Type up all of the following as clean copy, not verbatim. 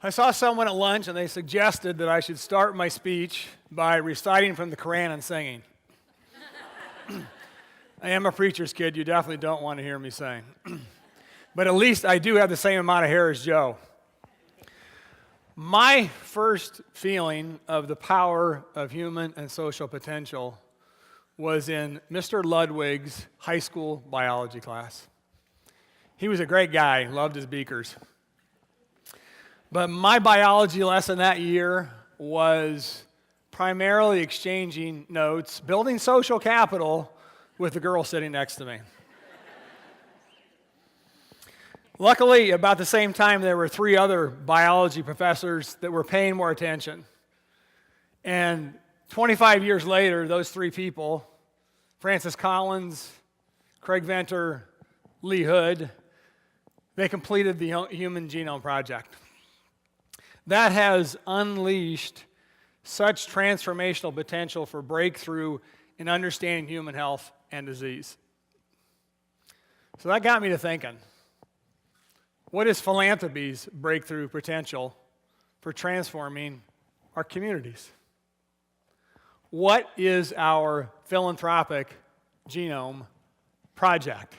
I saw someone at lunch and they suggested that I should start my speech by reciting from the Quran and singing. I am a preacher's kid. You definitely don't want to hear me sing. But at least I do have the same amount of hair as Joe. My first feeling of the power of human and social potential was in Mr. Ludwig's high school biology class. He was a great guy, loved his beakers. But my biology lesson that year was primarily exchanging notes, building social capital with the girl sitting next to me. Luckily, about the same time, there were 3 other biology professors that were paying more attention. And 25 years later, those 3 people, Francis Collins, Craig Venter, Lee Hood, they completed the Human Genome Project. That has unleashed such transformational potential for breakthrough in understanding human health and disease. So that got me to thinking, what is philanthropy's breakthrough potential for transforming our communities? What is our philanthropic genome project?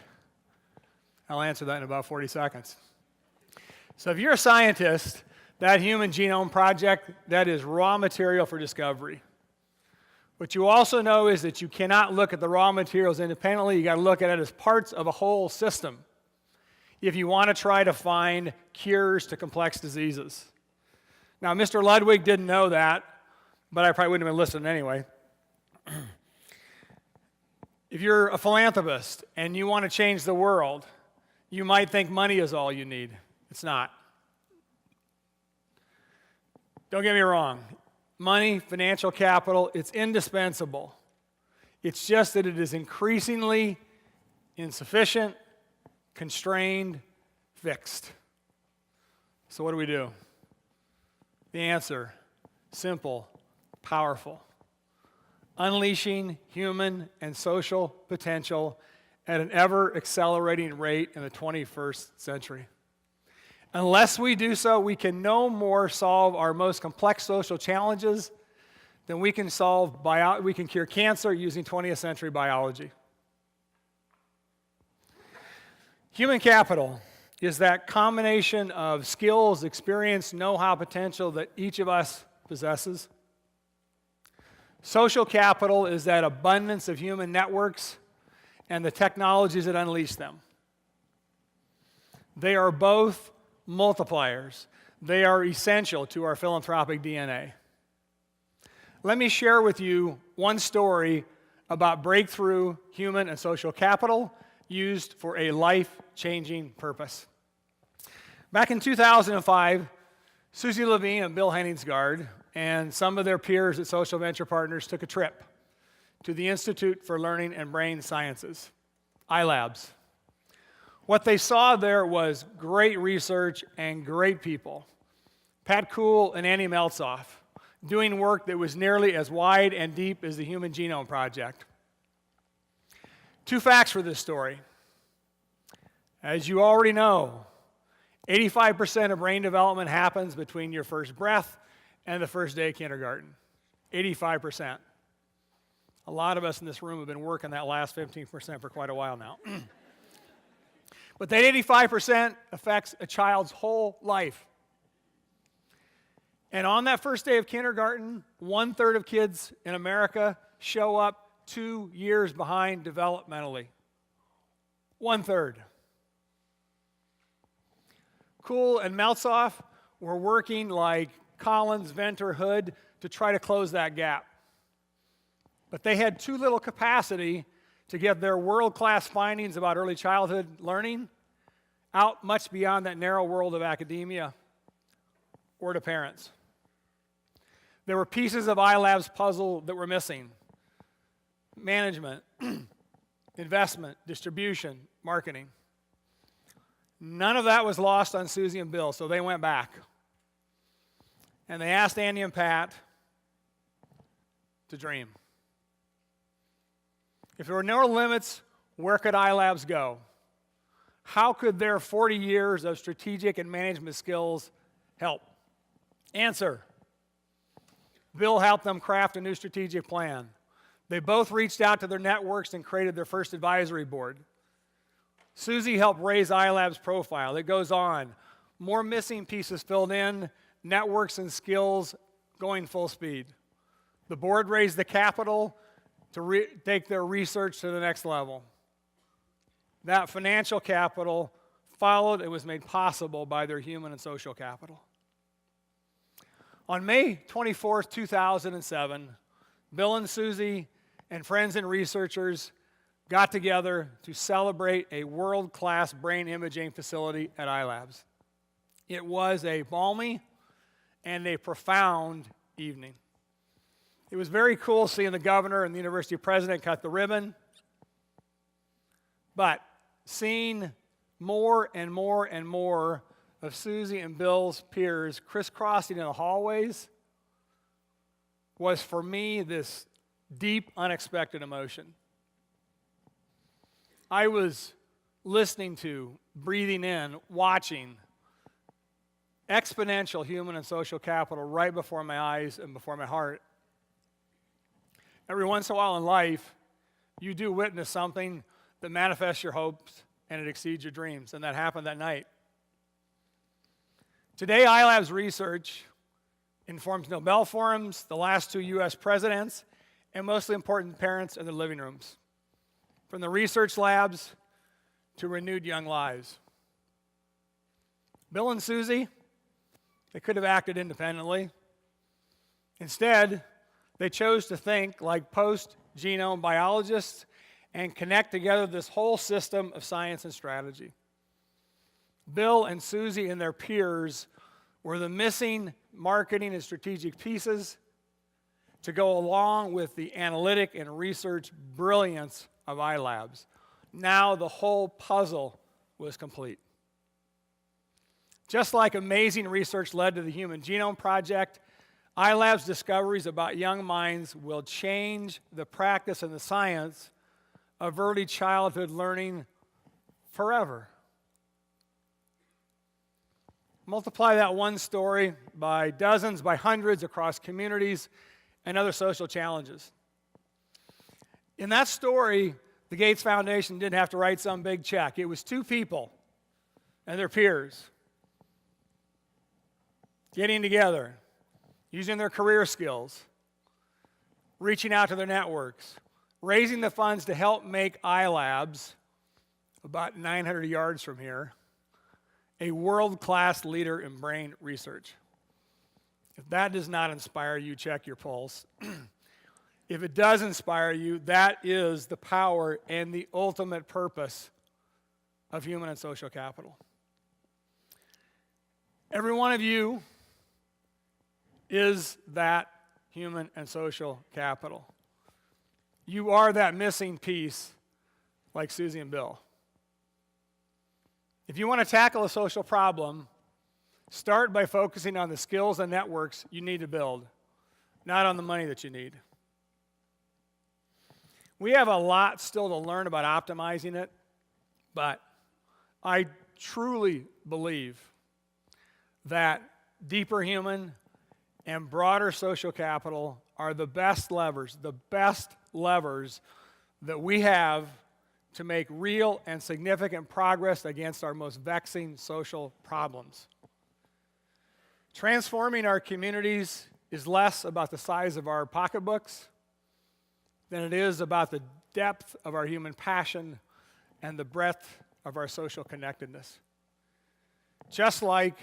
I'll answer that in about 40 seconds. So if you're a scientist, that Human Genome Project, that is raw material for discovery. What you also know is that you cannot look at the raw materials independently. You got to look at it as parts of a whole system if you want to try to find cures to complex diseases. Now, Mr. Ludwig didn't know that, but I probably wouldn't have been listening anyway. If you're a philanthropist and you want to change the world, you might think money is all you need. It's not. Don't get me wrong. Money, financial capital, it's indispensable. It's just that it is increasingly insufficient, constrained, fixed. So what do we do? The answer, simple, powerful. Unleashing human and social potential at an ever-accelerating rate in the 21st century. Unless we do so, we can no more solve our most complex social challenges than we can cure cancer using 20th century biology. Human capital is that combination of skills, experience, know-how, potential that each of us possesses. Social capital is that abundance of human networks and the technologies that unleash them. They are both multipliers. They are essential to our philanthropic DNA. Let me share with you one story about breakthrough human and social capital used for a life-changing purpose. Back in 2005, Susie Levine and Bill Henningsgaard and some of their peers at Social Venture Partners took a trip to the Institute for Learning and Brain Sciences, iLabs. What they saw there was great research and great people. Pat Kuhl and Annie Meltzoff doing work that was nearly as wide and deep as the Human Genome Project. 2 facts for this story. As you already know, 85% of brain development happens between your first breath and the first day of kindergarten. 85%. A lot of us in this room have been working that last 15% for quite a while now. But that 85% affects a child's whole life. And on that first day of kindergarten, 1/3 of kids in America show up 2 years behind developmentally. 1/3. Kuhl and Meltzoff were working like Collins, Venter, Hood to try to close that gap. But they had too little capacity to get their world-class findings about early childhood learning out much beyond that narrow world of academia or to parents. There were pieces of iLab's puzzle that were missing. Management, investment, distribution, marketing. None of that was lost on Susie and Bill, so they went back. And they asked Andy and Pat to dream. If there were no limits, where could iLabs go? How could their 40 years of strategic and management skills help? Answer. Bill helped them craft a new strategic plan. They both reached out to their networks and created their first advisory board. Susie helped raise iLab's profile. It goes on. More missing pieces filled in, networks and skills going full speed. The board raised the capital to take their research to the next level. That financial capital followed and was made possible by their human and social capital. On May 24th, 2007, Bill and Susie and friends and researchers got together to celebrate a world-class brain imaging facility at iLabs. It was a balmy and a profound evening. It was very cool seeing the governor and the university president cut the ribbon, but seeing more and more and more of Susie and Bill's peers crisscrossing in the hallways was, for me, this deep, unexpected emotion. I was listening to, breathing in, watching exponential human and social capital right before my eyes and before my heart. Every once in a while in life, you do witness something that manifests your hopes and it exceeds your dreams, and that happened that night. Today, iLab's research informs Nobel forums, the last 2 U.S. presidents, and mostly important parents in their living rooms. From the research labs to renewed young lives. Bill and Susie, they could have acted independently. Instead, they chose to think like post-genome biologists and connect together this whole system of science and strategy. Bill and Susie and their peers were the missing marketing and strategic pieces to go along with the analytic and research brilliance of iLabs. Now the whole puzzle was complete. Just like amazing research led to the Human Genome Project, iLab's discoveries about young minds will change the practice and the science of early childhood learning forever. Multiply that one story by dozens, by hundreds across communities and other social challenges. In that story, the Gates Foundation didn't have to write some big check. It was 2 people and their peers getting together, using their career skills, reaching out to their networks, raising the funds to help make iLabs, about 900 yards from here, a world-class leader in brain research. If that does not inspire you, check your pulse. If it does inspire you, that is the power and the ultimate purpose of human and social capital. Every one of you is that human and social capital. You are that missing piece like Susie and Bill. If you want to tackle a social problem, start by focusing on the skills and networks you need to build, not on the money that you need. We have a lot still to learn about optimizing it, but I truly believe that deeper human and broader social capital are the best levers that we have to make real and significant progress against our most vexing social problems. Transforming our communities is less about the size of our pocketbooks than it is about the depth of our human passion and the breadth of our social connectedness. Just like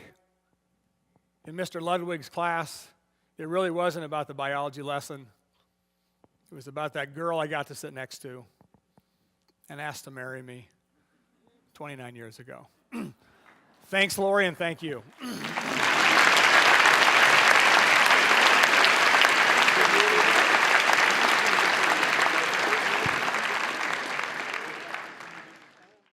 in Mr. Ludwig's class, it really wasn't about the biology lesson. It was about that girl I got to sit next to and asked to marry me 29 years ago. Thanks, Lori, and thank you.